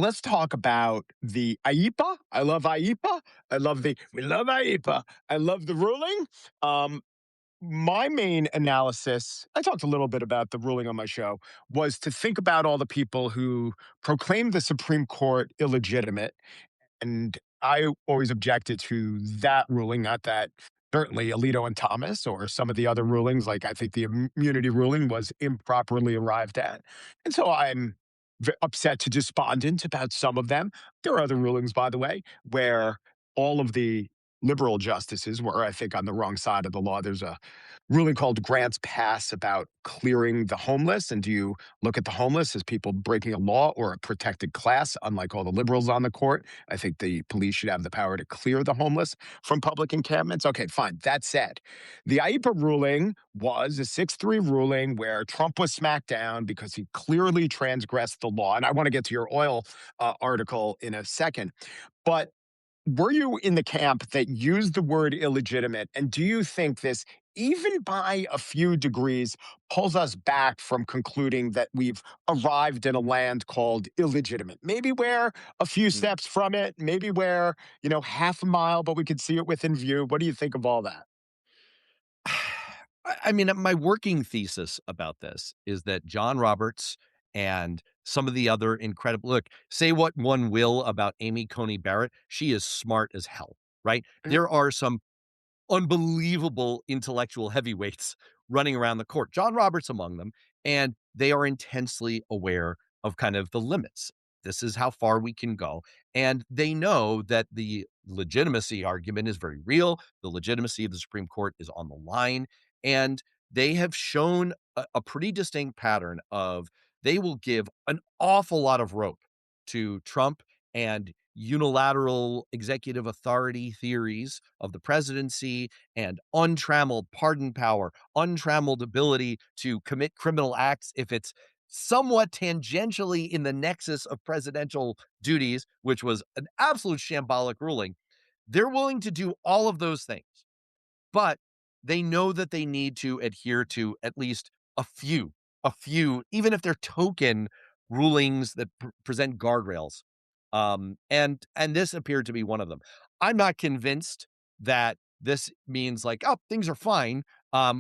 Let's talk about the IEPA. I love IEPA. We love IEPA. I love the ruling. Um, my main analysis, I talked a little bit about the ruling on my show, was to think about all the people who proclaimed the Supreme Court illegitimate. And I always objected to that ruling, not that certainly Alito and Thomas or some of the other rulings, like I think the immunity ruling was improperly arrived at. And so I'm upset to despondent about some of them. There are other rulings, by the way, where all of the liberal justices were, I think, on the wrong side of the law. There's a ruling called Grants Pass about clearing the homeless. And do you look at the homeless as people breaking a law or a protected class, unlike all the liberals on the court? I think the police should have the power to clear the homeless from public encampments. Okay, fine. That said, the IEPA ruling was a 6-3 ruling where Trump was smacked down because he clearly transgressed the law. And I want to get to your oil article in a second. But were you in the camp that used the word illegitimate? And do you think this, even by a few degrees, pulls us back from concluding that we've arrived in a land called illegitimate? Maybe we're a few Mm. steps from it, maybe we're, half a mile, but we could see it within view. What do you think of all that? I mean, my working thesis about this is that John Roberts and some of the other incredible look, say what one will about Amy Coney Barrett, she is smart as hell, right? Mhm. There are some unbelievable intellectual heavyweights running around the court, John Roberts among them, and they are intensely aware of kind of the limits. This is how far we can go. And they know that the legitimacy argument is very real. The legitimacy of the Supreme Court is on the line. And they have shown a pretty distinct pattern of they will give an awful lot of rope to Trump and unilateral executive authority theories of the presidency and untrammeled pardon power, untrammeled ability to commit criminal acts if it's somewhat tangentially in the nexus of presidential duties, which was an absolute shambolic ruling. They're willing to do all of those things, but they know that they need to adhere to at least a few, even if they're token rulings that present guardrails. And this appeared to be one of them. I'm not convinced that this means like, oh, things are fine.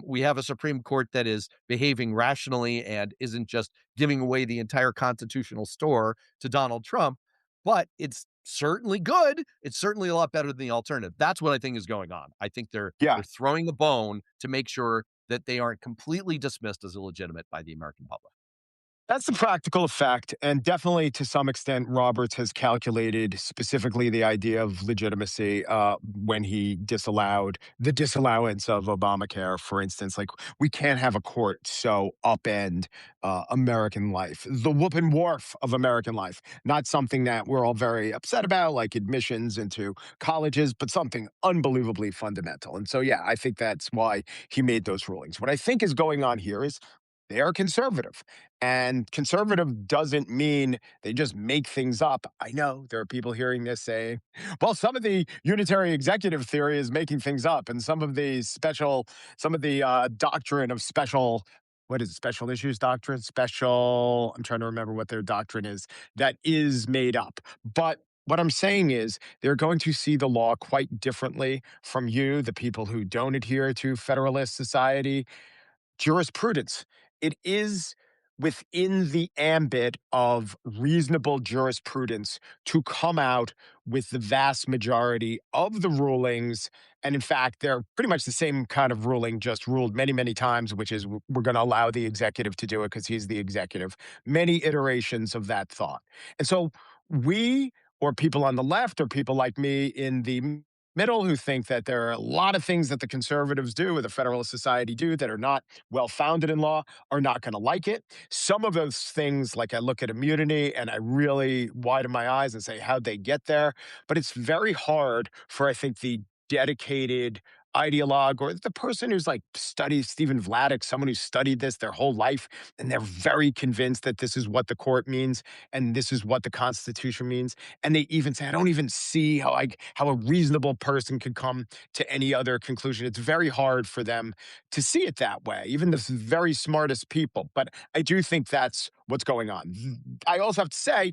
We have a Supreme Court that is behaving rationally and isn't just giving away the entire constitutional store to Donald Trump, but it's certainly good. It's certainly a lot better than the alternative. That's what I think is going on. I think they're Yeah. throwing a bone to make sure that they aren't completely dismissed as illegitimate by the American public. That's the practical effect. And definitely to some extent, Roberts has calculated specifically the idea of legitimacy when he disallowed the disallowance of Obamacare, for instance. Like, we can't have a court so upend American life, the whoop and wharf of American life. Not something that we're all very upset about, like admissions into colleges, but something unbelievably fundamental. And so, yeah, I think that's why he made those rulings. What I think is going on here is they are conservative. And conservative doesn't mean they just make things up. I know there are people hearing this saying, well, some of the unitary executive theory is making things up, and some of the doctrine of special, what is it, special issues doctrine? I'm trying to remember what their doctrine is, that is made up. But what I'm saying is they're going to see the law quite differently from you, the people who don't adhere to Federalist Society jurisprudence. It is within the ambit of reasonable jurisprudence to come out with the vast majority of the rulings. And in fact, they're pretty much the same kind of ruling, just ruled many, many times, which is we're going to allow the executive to do it because he's the executive. Many iterations of that thought. And so we, or people on the left, or people like me in the middle who think that there are a lot of things that the conservatives do or the Federalist Society do that are not well founded in law are not going to like it. Some of those things, like I look at immunity and I really widen my eyes and say, how'd they get there? But it's very hard for, I think, the dedicated ideologue or the person who's like studied Stephen Vladeck, someone who's studied this their whole life, and they're very convinced that this is what the court means and this is what the Constitution means. And they even say, I don't even see how a reasonable person could come to any other conclusion. It's very hard for them to see it that way, even the very smartest people. But I do think that's what's going on. I also have to say,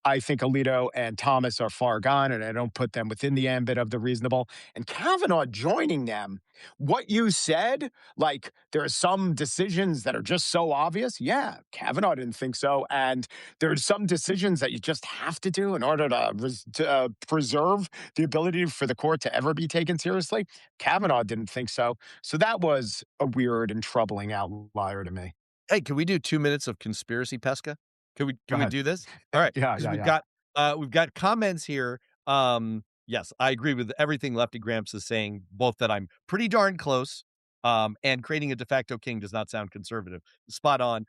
I think Alito and Thomas are far gone, and I don't put them within the ambit of the reasonable. And Kavanaugh joining them, what you said, like there are some decisions that are just so obvious. Yeah, Kavanaugh didn't think so. And there's some decisions that you just have to do in order to preserve the ability for the court to ever be taken seriously. Kavanaugh didn't think so. So that was a weird and troubling outlier to me. Hey, can we do 2 minutes of conspiracy pesca? Go Can we ahead. do this? All right, Yeah, because yeah, yeah. we've got comments here. Yes, I agree with everything Lefty Gramps is saying, both that I'm pretty darn close, and creating a de facto king does not sound conservative. Spot on.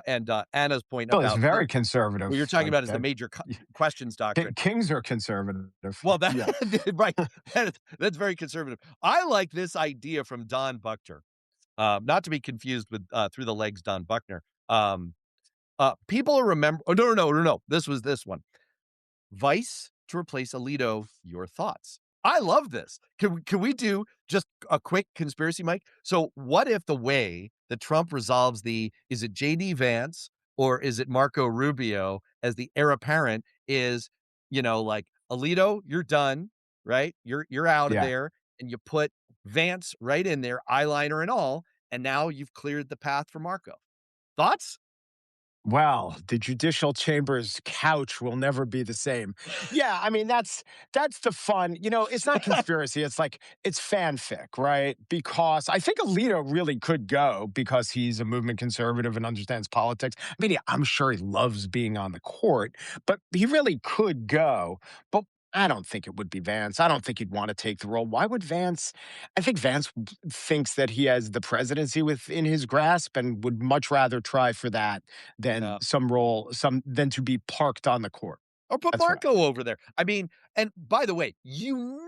And Anna's point Well, it's about very what you're conservative. talking Like about is the major questions doctrine. kings are conservative. Well, that Yeah. right, that's very conservative. I like this idea from Don Buckner, not to be confused with Through the Legs Don Buckner. Um, People remember. Oh, no. This was this one. Vice to replace Alito. Your thoughts? I love this. Can we do just a quick conspiracy, Mike? So, what if the way that Trump resolves the is it JD Vance or is it Marco Rubio as the heir apparent is, like Alito, you're done, right? You're out of Yeah. there, and you put Vance right in there, eyeliner and all, and now you've cleared the path for Marco. Thoughts? Well, the judicial chamber's couch will never be the same. Yeah, I mean that's the fun. It's not conspiracy. It's like it's fanfic, right? Because I think Alito really could go because he's a movement conservative and understands politics. I mean, yeah, I'm sure he loves being on the court, but he really could go. But I don't think it would be Vance. I don't think he'd want to take the role. Why would Vance? I think Vance thinks that he has the presidency within his grasp and would much rather try for that than Yeah. than to be parked on the court. Or put That's what Marco over there. I mean, and by the way, you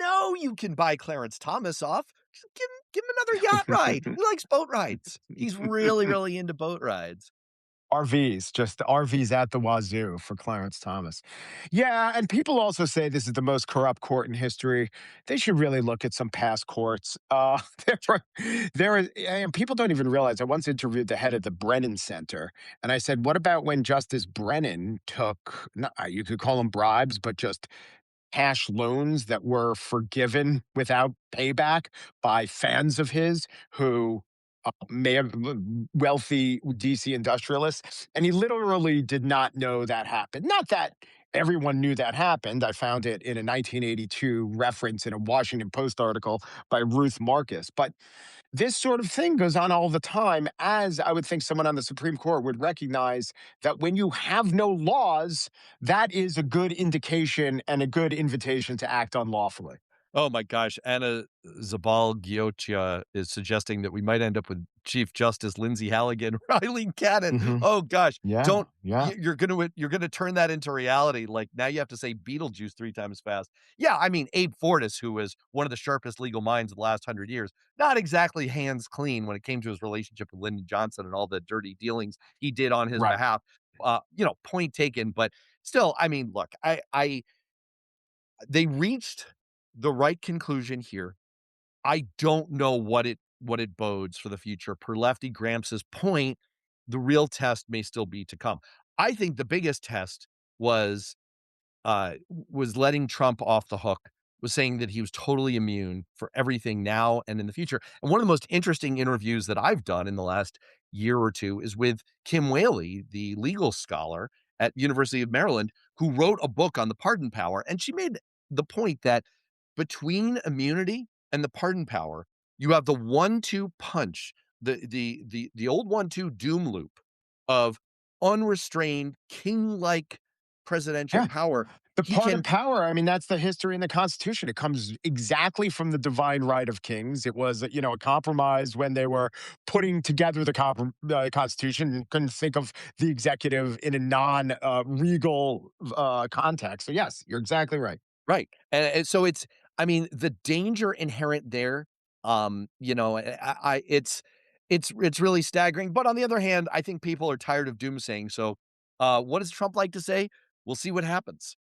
can buy Clarence Thomas off. Just give him another yacht ride. He likes boat rides. He's really, really into boat rides. RVs, just RVs at the wazoo for Clarence Thomas. Yeah, and people also say this is the most corrupt court in history. They should really look at some past courts. There is, and people don't even realize. I once interviewed the head of the Brennan Center, and I said, "What about when Justice Brennan took, you could call them bribes, but just cash loans that were forgiven without payback by fans of his who may have wealthy DC industrialists, and he literally did not know that happened. Not that everyone knew that happened. I found it in a 1982 reference in a Washington Post article by Ruth Marcus. But this sort of thing goes on all the time, as I would think someone on the Supreme Court would recognize that when you have no laws, that is a good indication and a good invitation to act unlawfully. Oh my gosh, Anna Zabal Giocha is suggesting that we might end up with Chief Justice Lindsay Halligan, Riley Cannon. Hmm. Oh gosh, Yeah, don't yeah. you're gonna turn that into reality. Like now you have to say Beetlejuice 3 times fast. Yeah, I mean Abe Fortas, who was one of the sharpest legal minds of the last 100 years, not exactly hands clean when it came to his relationship with Lyndon Johnson and all the dirty dealings he did on his Right. behalf. Point taken, but still, I mean, look, I they reached the right conclusion here. I don't know what it bodes for the future. Per Lefty Gramps' point, the real test may still be to come. I think the biggest test was was letting Trump off the hook, was saying that he was totally immune for everything now and in the future. And one of the most interesting interviews that I've done in the last year or two is with Kim Whaley, the legal scholar at University of Maryland, who wrote a book on the pardon power. And she made the point that between immunity and the pardon power, you have the 1-2 punch, the old 1-2 doom loop of unrestrained king-like presidential Yeah. power. The He part of can power, I mean, that's the history in the Constitution. It comes exactly from the divine right of kings. It was, a compromise when they were putting together the Constitution and couldn't think of the executive in a non regal context. So, yes, you're exactly right. right, and so it's I mean, the danger inherent there, it's really staggering, but on the other hand, I think people are tired of doomsaying, so, what does Trump like to say? "We'll see what happens."